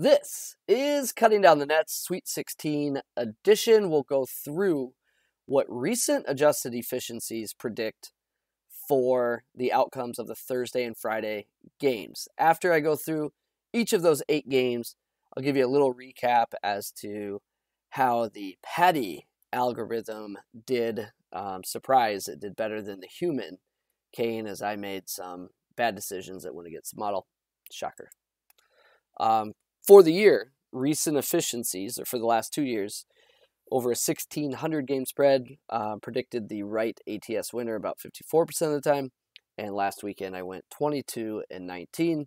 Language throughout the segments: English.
This is Cutting Down the Nets, Sweet 16 edition. We'll go through what recent adjusted efficiencies predict for the outcomes of the Thursday and Friday games. After I go through each of those 8 games, I'll give you a little recap as to how the Paddy algorithm did. Surprise, it did better than the human Kane, as I made some bad decisions that went against the model. Shocker. For the year, recent efficiencies, or for the last 2 years, over a 1,600 game spread, predicted the right ATS winner about 54% of the time. And last weekend I went 22-19.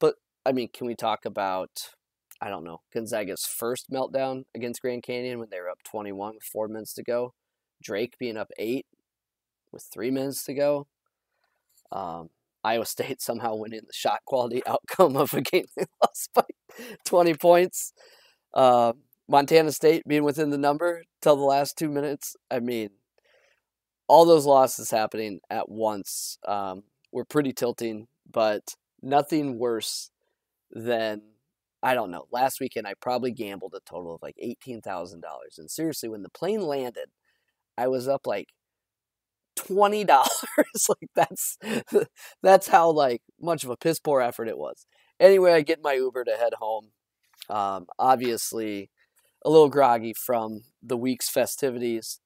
But, I mean, can we talk about, I don't know, Gonzaga's first meltdown against Grand Canyon when they were up 21 with 4 minutes to go? Drake being up 8 with 3 minutes to go? Iowa State somehow winning the shot quality outcome of a game they lost by 20 points. Montana State being within the number till the last 2 minutes. I mean, all those losses happening at once were pretty tilting, but nothing worse than, I don't know, last weekend I probably gambled a total of like $18,000. And seriously, when the plane landed, I was up like $20. Like that's how like much of a piss poor effort it was. Anyway, I get my Uber to head home. Obviously a little groggy from the week's festivities,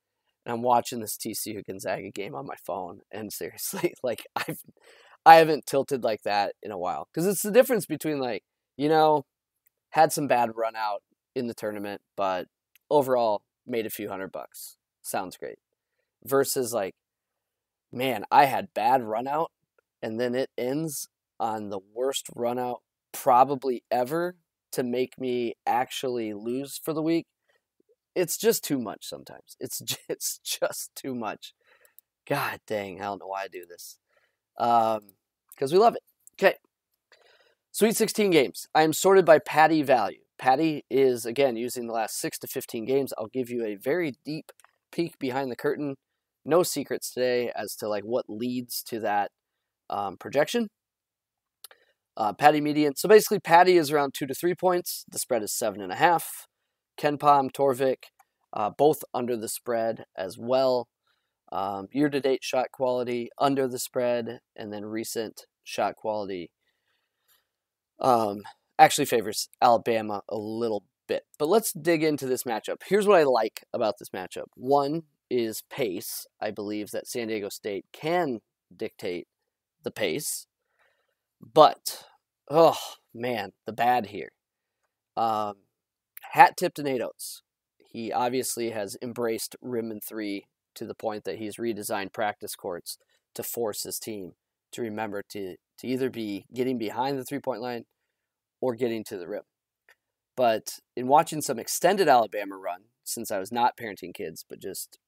and I'm watching this TCU Gonzaga game on my phone. And seriously, like I haven't tilted like that in a while, because it's the difference between like, you know, had some bad run out in the tournament, but overall made a few $100. Sounds great. Versus like, man, I had bad run out, and then it ends on the worst run out probably ever to make me actually lose for the week. It's just too much sometimes. It's just too much. God dang, I don't know why I do this. Because we love it. Okay. Sweet 16 games. I am sorted by Paddy value. Paddy is, again, using the last 6 to 15 games. I'll give you a very deep peek behind the curtain. No secrets today as to like what leads to that projection. Paddy median. So basically, Paddy is around 2 to 3 points. The spread is 7.5. KenPom, Torvik, both under the spread as well. Year-to-date shot quality under the spread, and then recent shot quality actually favors Alabama a little bit. But let's dig into this matchup. Here's what I like about this matchup. One is pace. I believe that San Diego State can dictate the pace. But, oh, man, the bad here. Hat tip to Nate Oates. He obviously has embraced rim and three to the point that he's redesigned practice courts to force his team to remember to either be getting behind the three-point line or getting to the rim. But in watching some extended Alabama run, since I was not parenting kids, but just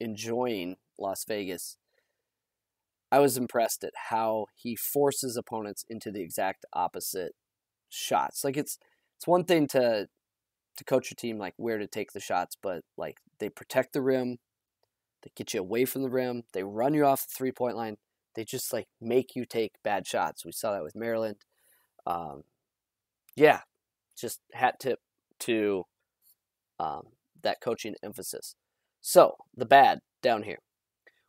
enjoying Las Vegas, I was impressed at how he forces opponents into the exact opposite shots. Like it's one thing to coach your team like where to take the shots, but like they protect the rim, they get you away from the rim, they run you off the 3-point line, they just like make you take bad shots. We saw that with Maryland. Yeah, just hat tip to that coaching emphasis. So the bad down here.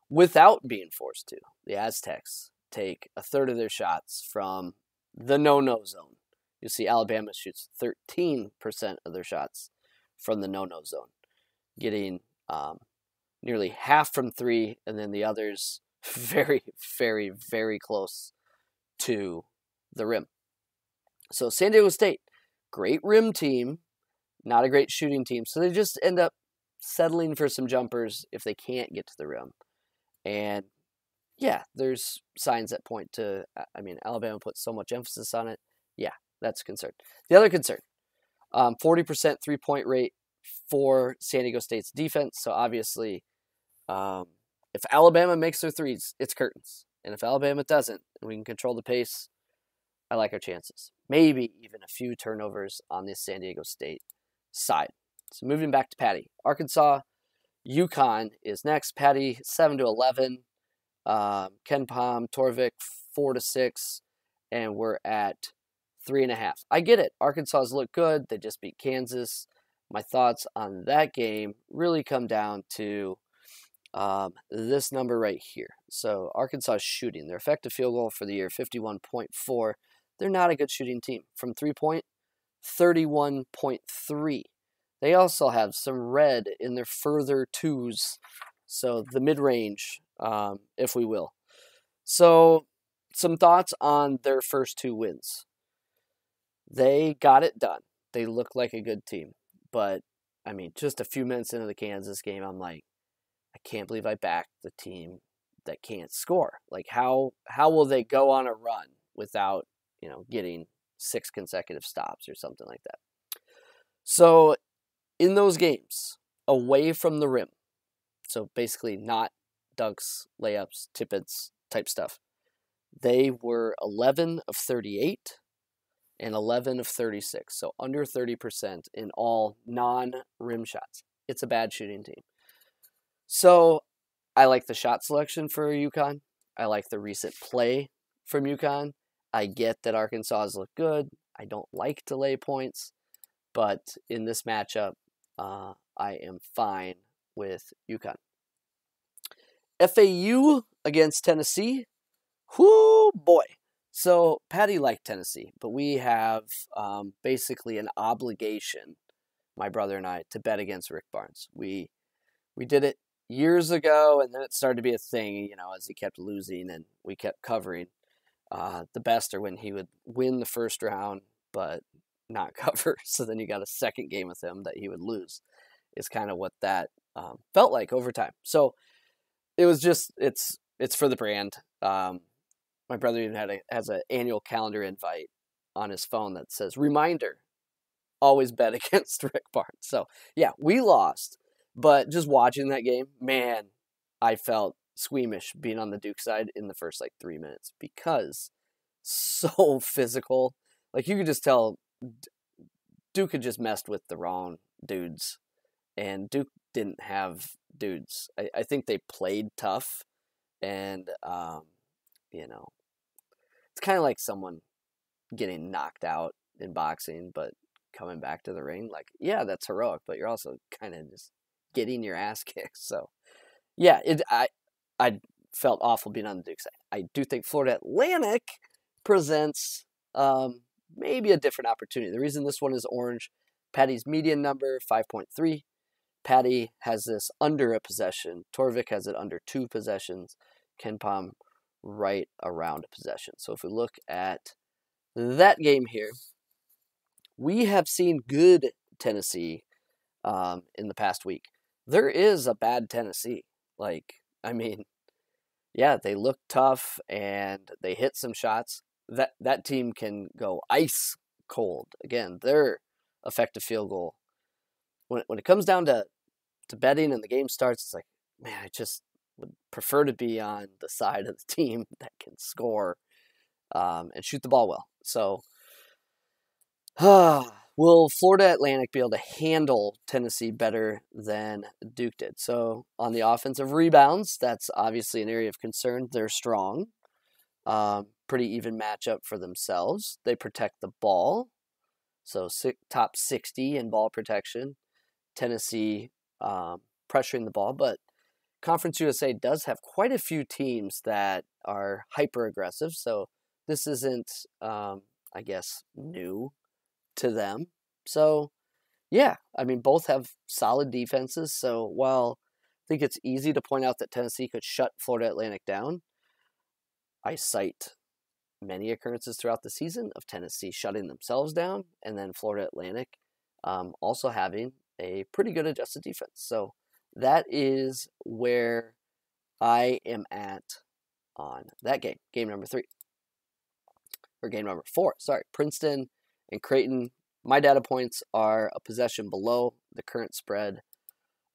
Without being forced to, the Aztecs take a third of their shots from the no-no zone. You'll see Alabama shoots 13% of their shots from the no-no zone, getting nearly half from three, and then the others very, very, very close to the rim. So San Diego State, great rim team, not a great shooting team. So they just end up settling for some jumpers if they can't get to the rim. And yeah, there's signs that point to, I mean, Alabama puts so much emphasis on it. Yeah, that's a concern. The other concern, 40% three-point rate for San Diego State's defense. So obviously, if Alabama makes their threes, it's curtains. And if Alabama doesn't, and we can control the pace, I like our chances. Maybe even a few turnovers on the San Diego State side. So moving back to Paddy. Arkansas, UConn is next. Paddy 7-11. KenPom, Torvik 4-6. And we're at 3.5. I get it. Arkansas's look good. They just beat Kansas. My thoughts on that game really come down to this number right here. So Arkansas shooting. Their effective field goal for the year, 51.4. They're not a good shooting team. From 3-point, 31.3. They also have some red in their further twos. So the mid-range, if we will. So some thoughts on their first 2 wins. They got it done. They look like a good team. But, I mean, just a few minutes into the Kansas game, I'm like, I can't believe I backed the team that can't score. Like, how will they go on a run without, getting 6 consecutive stops or something like that? So, in those games, away from the rim, so basically not dunks, layups, tip-ins type stuff, they were 11 of 38 and 11 of 36, so under 30% in all non-rim shots. It's a bad shooting team. So I like the shot selection for UConn. I like the recent play from UConn. I get that Arkansas look good. I don't like to lay points, but in this matchup, I am fine with UConn. FAU against Tennessee. Whoo, boy. So Paddy liked Tennessee, but we have basically an obligation, my brother and I, to bet against Rick Barnes. We did it years ago, and then it started to be a thing, as he kept losing and we kept covering. The best are when he would win the first round, but not cover. So then you got a second game with him that he would lose. Is kind of what that felt like over time. So it was just, it's for the brand. My brother even has an annual calendar invite on his phone that says, reminder, always bet against Rick Barnes. So, yeah, we lost. But just watching that game, man, I felt squeamish being on the Duke side in the first, 3 minutes. Because so physical. Like, you could just tell Duke had just messed with the wrong dudes. And Duke didn't have dudes. I think they played tough. And, it's kind of like someone getting knocked out in boxing, but coming back to the ring. Like, yeah, that's heroic, but you're also kind of just getting your ass kicked. So, yeah, I felt awful being on the Duke side. I do think Florida Atlantic presents maybe a different opportunity. The reason this one is orange, Paddy's median number, 5.3. Paddy has this under a possession. Torvik has it under 2 possessions. KenPom right around a possession. So if we look at that game here, we have seen good Tennessee in the past week. There is a bad Tennessee. Yeah, they look tough and they hit some shots. That team can go ice cold. Again, their effective field goal. When it comes down to betting and the game starts, it's like, man, I just would prefer to be on the side of the team that can score and shoot the ball well. So, will Florida Atlantic be able to handle Tennessee better than Duke did? So, on the offensive rebounds, that's obviously an area of concern. They're strong. Pretty even matchup for themselves. They protect the ball. So, top 60 in ball protection. Tennessee pressuring the ball, but Conference USA does have quite a few teams that are hyper-aggressive, so this isn't, I guess, new to them. So, yeah, both have solid defenses, so while I think it's easy to point out that Tennessee could shut Florida Atlantic down, I cite many occurrences throughout the season of Tennessee shutting themselves down, and then Florida Atlantic also having a pretty good adjusted defense. So that is where I am at on that game. Game number 3. Or game number 4. Sorry. Princeton and Creighton. My data points are a possession below the current spread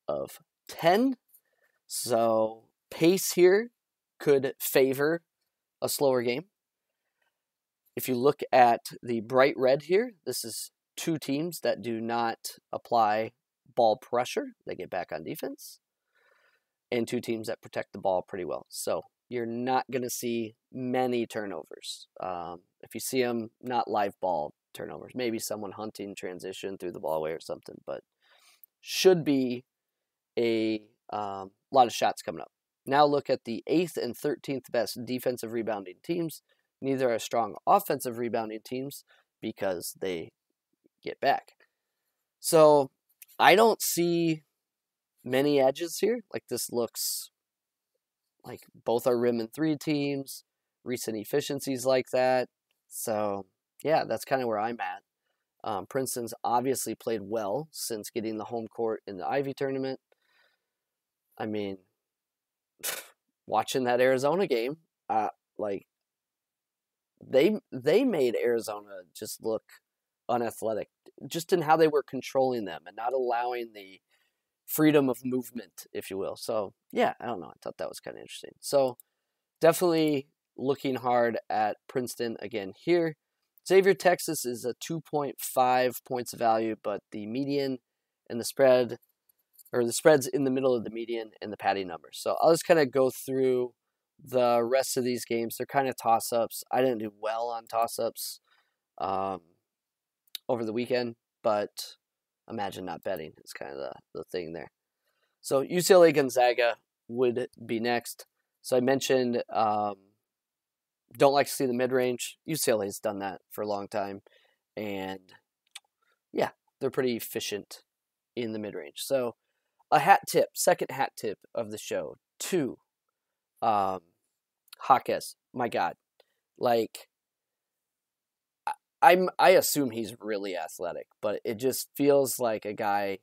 of 10. So pace here could favor a slower game. If you look at the bright red here, this is 2 teams that do not apply ball pressure. They get back on defense. And 2 teams that protect the ball pretty well. So you're not going to see many turnovers. If you see them, not live ball turnovers. Maybe someone hunting transition through the ball away or something, but should be a lot of shots coming up. Now look at the 8th and 13th best defensive rebounding teams. Neither are strong offensive rebounding teams because they get back. So I don't see many edges here. Like, this looks like both are rim and 3 teams, recent efficiencies like that. So yeah, that's kind of where I'm at. Princeton's obviously played well since getting the home court in the Ivy tournament. I mean, watching that Arizona game, like they made Arizona just look unathletic, just in how they were controlling them and not allowing the freedom of movement, if you will. So yeah, I don't know. I thought that was kind of interesting. So definitely looking hard at Princeton again here. Xavier, Texas is a 2.5 points value, but the median and the spread, or the spread's in the middle of the median and the Paddy numbers. So I'll just kind of go through the rest of these games. They're kind of toss-ups. I didn't do well on toss-ups over the weekend, but imagine not betting. It's kind of the thing there. So UCLA Gonzaga would be next. So I mentioned don't like to see the mid-range. UCLA's done that for a long time. And yeah, they're pretty efficient in the mid-range. So a hat tip, second hat tip of the show, to Jaquez. My God. Like, I assume he's really athletic, but it just feels like a guy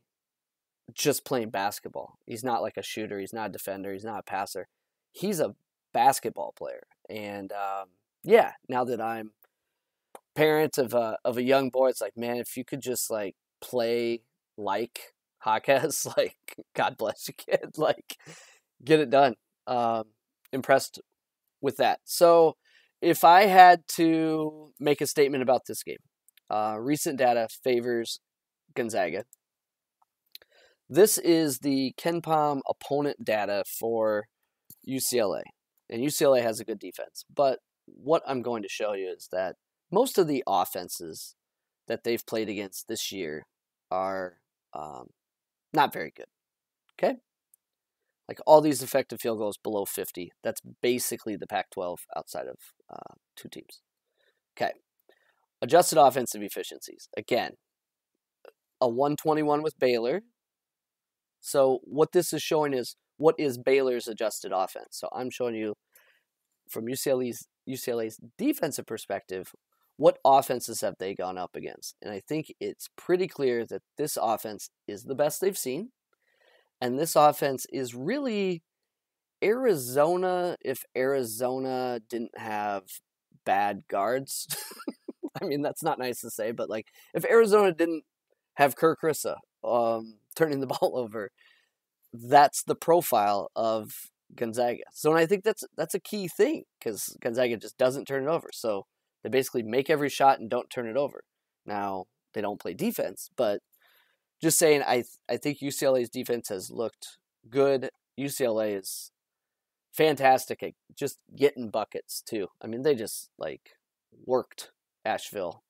just playing basketball. He's not like a shooter. He's not a defender. He's not a passer. He's a basketball player. And yeah, now that I'm parent of a young boy, it's like, man, if you could just like play like Jaquez, like, God bless you, kid. Like, get it done. Impressed with that. So if I had to make a statement about this game, recent data favors Gonzaga. This is the KenPom opponent data for UCLA. And UCLA has a good defense. But what I'm going to show you is that most of the offenses that they've played against this year are not very good. Okay? Like, all these effective field goals below 50. That's basically the Pac-12 outside of 2 teams. Okay. Adjusted offensive efficiencies. Again, a 121 with Baylor. So what this is showing is what is Baylor's adjusted offense. So I'm showing you from UCLA's defensive perspective, what offenses have they gone up against? And I think it's pretty clear that this offense is the best they've seen. And this offense is really Arizona if Arizona didn't have bad guards. I mean, that's not nice to say, but like, if Arizona didn't have Kirk Rissa turning the ball over, that's the profile of Gonzaga. So, and I think that's a key thing, because Gonzaga just doesn't turn it over. So they basically make every shot and don't turn it over. Now, they don't play defense, but just saying, I think UCLA's defense has looked good. UCLA is fantastic at just getting buckets, too. I mean, they just, like, worked Asheville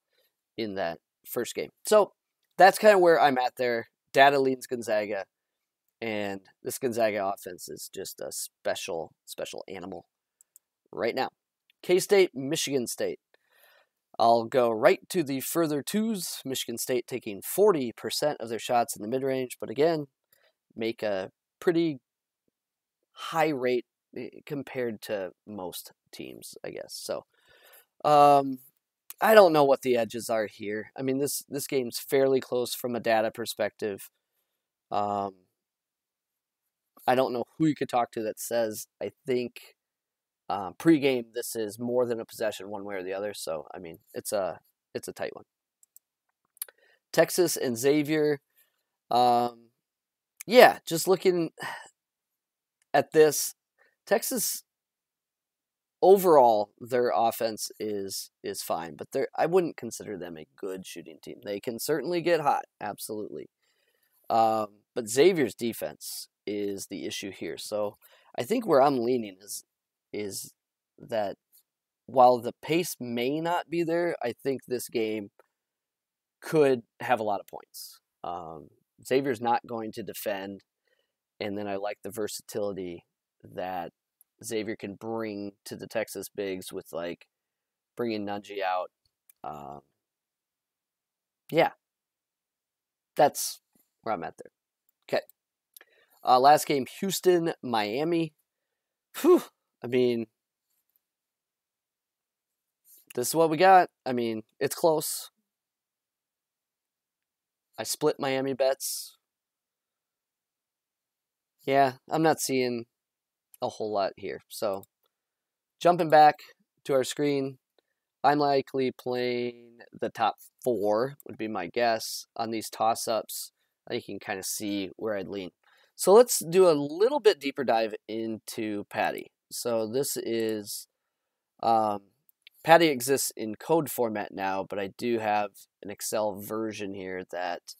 in that first game. So that's kind of where I'm at there. Data leans Gonzaga, and this Gonzaga offense is just a special animal right now. K-State, Michigan State. I'll go right to the further twos. Michigan State taking 40% of their shots in the mid-range, but again, make a pretty high rate compared to most teams, I guess. So, I don't know what the edges are here. I mean, this game's fairly close from a data perspective. I don't know who you could talk to that says, I think pregame, this is more than a possession one way or the other. So, I mean, it's a tight one. Texas and Xavier. Yeah, just looking at this, Texas, overall, their offense is fine, but I wouldn't consider them a good shooting team. They can certainly get hot, absolutely. But Xavier's defense is the issue here. So I think where I'm leaning is is that while the pace may not be there, I think this game could have a lot of points. Xavier's not going to defend, and then I like the versatility that Xavier can bring to the Texas Bigs with like bringing Nunji out. Yeah, that's where I'm at there. Okay. Last game, Houston, Miami. Whew. I mean, this is what we got. I mean, it's close. I split Miami bets. Yeah, I'm not seeing a whole lot here. So, jumping back to our screen, I'm likely playing the top 4, would be my guess, on these toss-ups. I think you can kind of see where I'd lean. So let's do a little bit deeper dive into Paddy. So this is, Paddy exists in code format now, but I do have an Excel version here that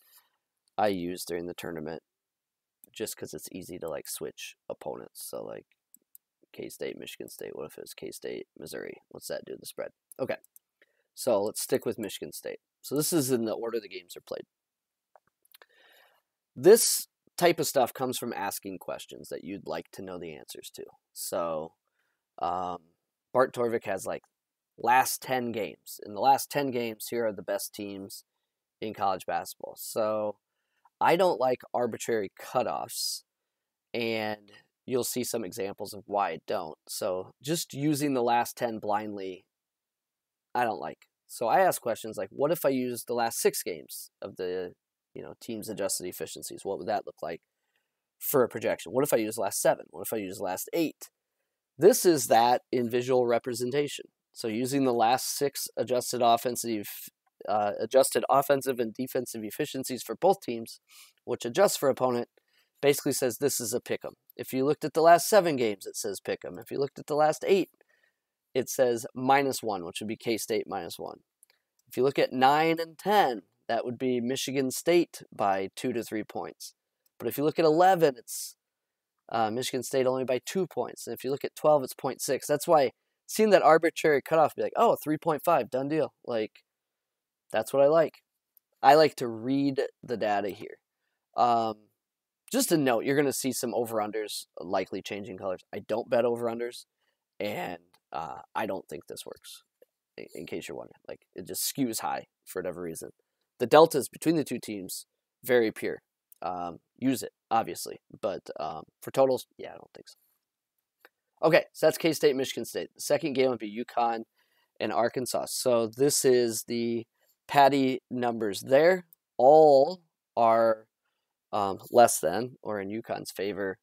I use during the tournament just because it's easy to like switch opponents. So like K-State, Michigan State. What if it was K-State, Missouri? What's that do to the spread? Okay, so let's stick with Michigan State. So this is in the order the games are played. This type of stuff comes from asking questions that you'd like to know the answers to. So Bart Torvik has like last 10 games. In the last 10 games, here are the best teams in college basketball. So I don't like arbitrary cutoffs, and you'll see some examples of why I don't. So just using the last 10 blindly, I don't like. So I ask questions like, what if I use the last 6 games of the team's adjusted efficiencies? What would that look like for a projection? What if I use the last 7? What if I use the last 8? This is that in visual representation. So using the last 6 adjusted offensive and defensive efficiencies for both teams, which adjusts for opponent, basically says this is a pick'em. If you looked at the last 7 games, it says pick'em. If you looked at the last 8, it says -1, which would be K-State -1. If you look at 9 and 10, that would be Michigan State by 2 to 3 points. But if you look at 11, it's Michigan State only by 2 points. And if you look at 12, it's 0.6. That's why seeing that arbitrary cutoff, be like, oh, 3.5, done deal. Like, that's what I like. I like to read the data here. Just a note, you're going to see some over-unders likely changing colors. I don't bet over-unders, and I don't think this works, in case you're wondering. Like, it just skews high for whatever reason. The deltas between the two teams, very pure. Use it, obviously. But for totals, yeah, I don't think so. Okay, so that's K-State, Michigan State. The second game would be UConn and Arkansas. So this is the Paddy numbers there. All are less than, or in UConn's favor,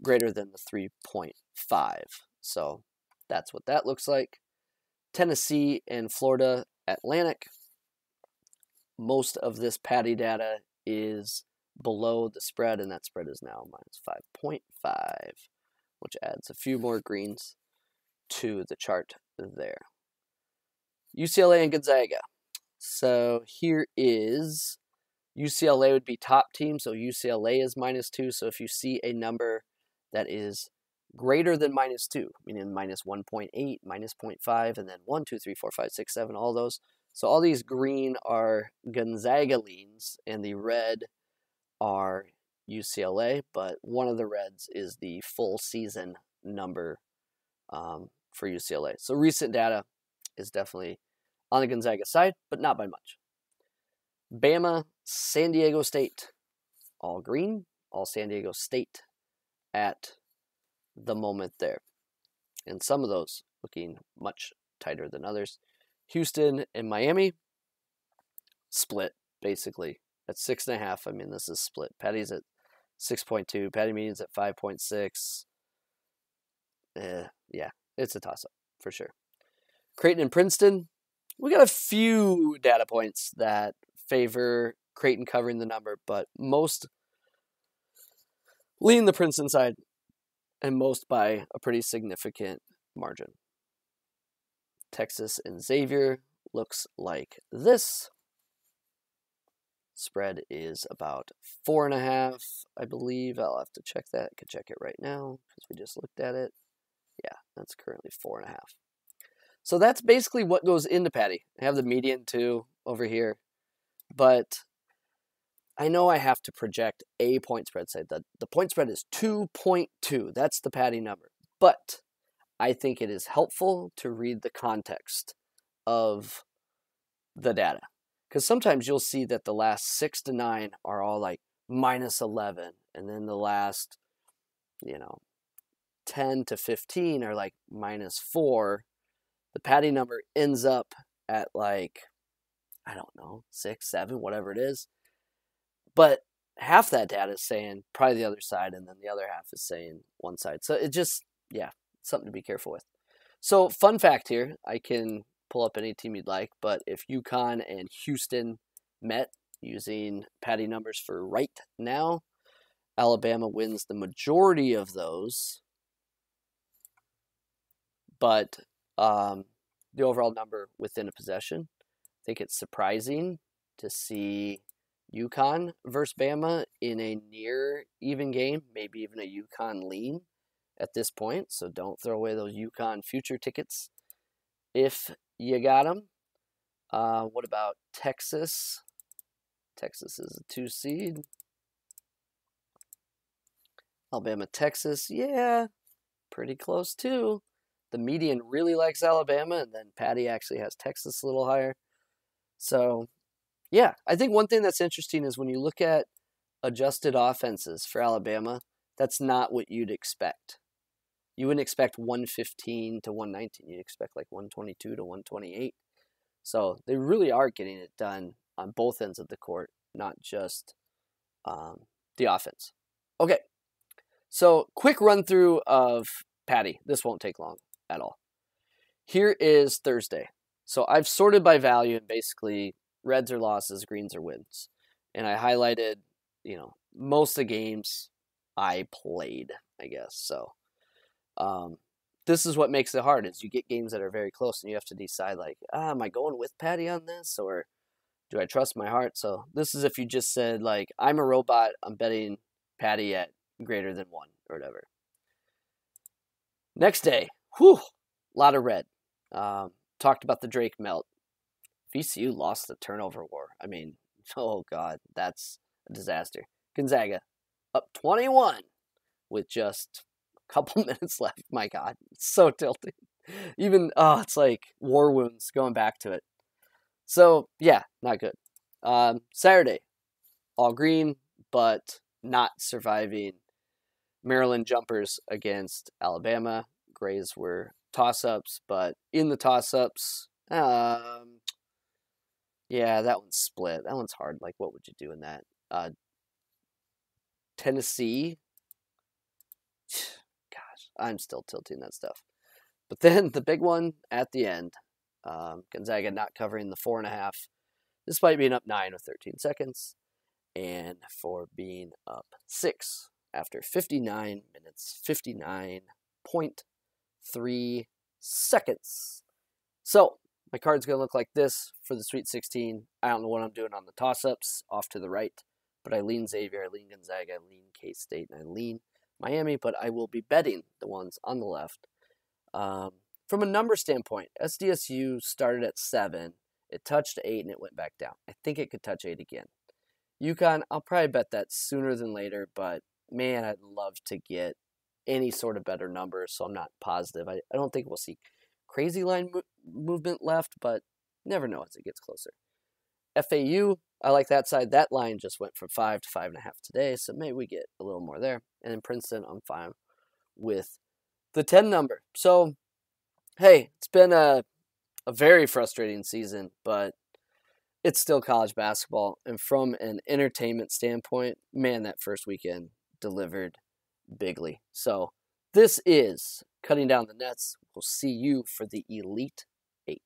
greater than the 3.5. So that's what that looks like. Tennessee and Florida Atlantic. Most of this Paddy data is below the spread, and that spread is now -5.5, which adds a few more greens to the chart there. UCLA and Gonzaga. So here is UCLA would be top team, so UCLA is -2. So if you see a number that is greater than -2, meaning -1.8, -0.5, and then 1, 2, 3, 4, 5, 6, 7, all those. So all these green are Gonzaga leans, and the red are UCLA, but one of the reds is the full season number for UCLA. So recent data is definitely on the Gonzaga side, but not by much. Bama, San Diego State, all green, all San Diego State at the moment there. And some of those looking much tighter than others. Houston and Miami, split, basically, at 6.5. I mean, this is split. Paddy's at 6.2. Paddy Meeting's at 5.6. Yeah, it's a toss-up, for sure. Creighton and Princeton, we got a few data points that favor Creighton covering the number, but most lean the Princeton side, and most by a pretty significant margin. Texas and Xavier looks like this. Spread is about 4.5, I believe. I'll have to check that. I could check it right now because we just looked at it. Yeah, that's currently 4.5. So that's basically what goes into Paddy. I have the median too over here, but I know I have to project a point spread. Say that the point spread is 2.2. That's the Paddy number. But I think it is helpful to read the context of the data. Because sometimes you'll see that the last 6 to 9 are all like -11. And then the last, 10 to 15 are like -4. The Paddy number ends up at like, I don't know, 6, 7, whatever it is. But half that data is saying probably the other side, and then the other half is saying one side. So it just, something to be careful with. So fun fact here, I can pull up any team you'd like, but if UConn and Houston met using Paddy numbers for right now, Alabama wins the majority of those. But the overall number within a possession, I think it's surprising to see UConn versus Bama in a near even game, maybe even a UConn lean at this point. So don't throw away those UConn future tickets if you got them. What about Texas? Texas is a 2 seed. Alabama, Texas, yeah, pretty close too. The median really likes Alabama, and then Paddy actually has Texas a little higher. So, yeah, I think one thing that's interesting is when you look at adjusted offenses for Alabama, that's not what you'd expect. You wouldn't expect 115 to 119. You'd expect like 122 to 128. So they really are getting it done on both ends of the court, not just the offense. Okay, so quick run through of Paddy. This won't take long at all. Here is Thursday. So I've sorted by value, and basically reds are losses, greens are wins. And I highlighted, most of the games I played, I guess. So this is what makes it hard, is you get games that are very close, and you have to decide, like, am I going with Paddy on this, or do I trust my heart? So this is if you just said, like, I'm a robot, I'm betting Paddy at greater than 1 or whatever. Next day, a lot of red. Talked about the Drake melt. VCU lost the turnover war. I mean, oh God, that's a disaster. Gonzaga up 21 with just a couple minutes left. My God, it's so tilting. Even, it's like war wounds going back to it. So, yeah, not good. Saturday, all green, but not surviving Maryland jumpers against Alabama. Grays were toss-ups, but in the toss-ups, that one's split. That one's hard. Like, what would you do in that? Tennessee, gosh, I'm still tilting that stuff. But then the big one at the end, Gonzaga not covering the 4.5, despite being up 9 with 13 seconds, and for being up 6 after 59 minutes, 59.3 seconds. So my card's going to look like this for the Sweet 16. I don't know what I'm doing on the toss-ups off to the right, but I lean Xavier, I lean Gonzaga, I lean K-State, and I lean Miami, but I will be betting the ones on the left. From a number standpoint, SDSU started at 7. It touched 8, and it went back down. I think it could touch 8 again. UConn, I'll probably bet that sooner than later, but man, I'd love to get any sort of better numbers, so I'm not positive. I don't think we'll see crazy line movement left, but never know as it gets closer. FAU, I like that side. That line just went from 5 to 5.5 today, so maybe we get a little more there. And in Princeton, I'm fine with the 10 number. So, hey, it's been a very frustrating season, but it's still college basketball. And from an entertainment standpoint, man, that first weekend delivered bigly. So this is Cutting Down the Nets. We'll see you for the Elite 8.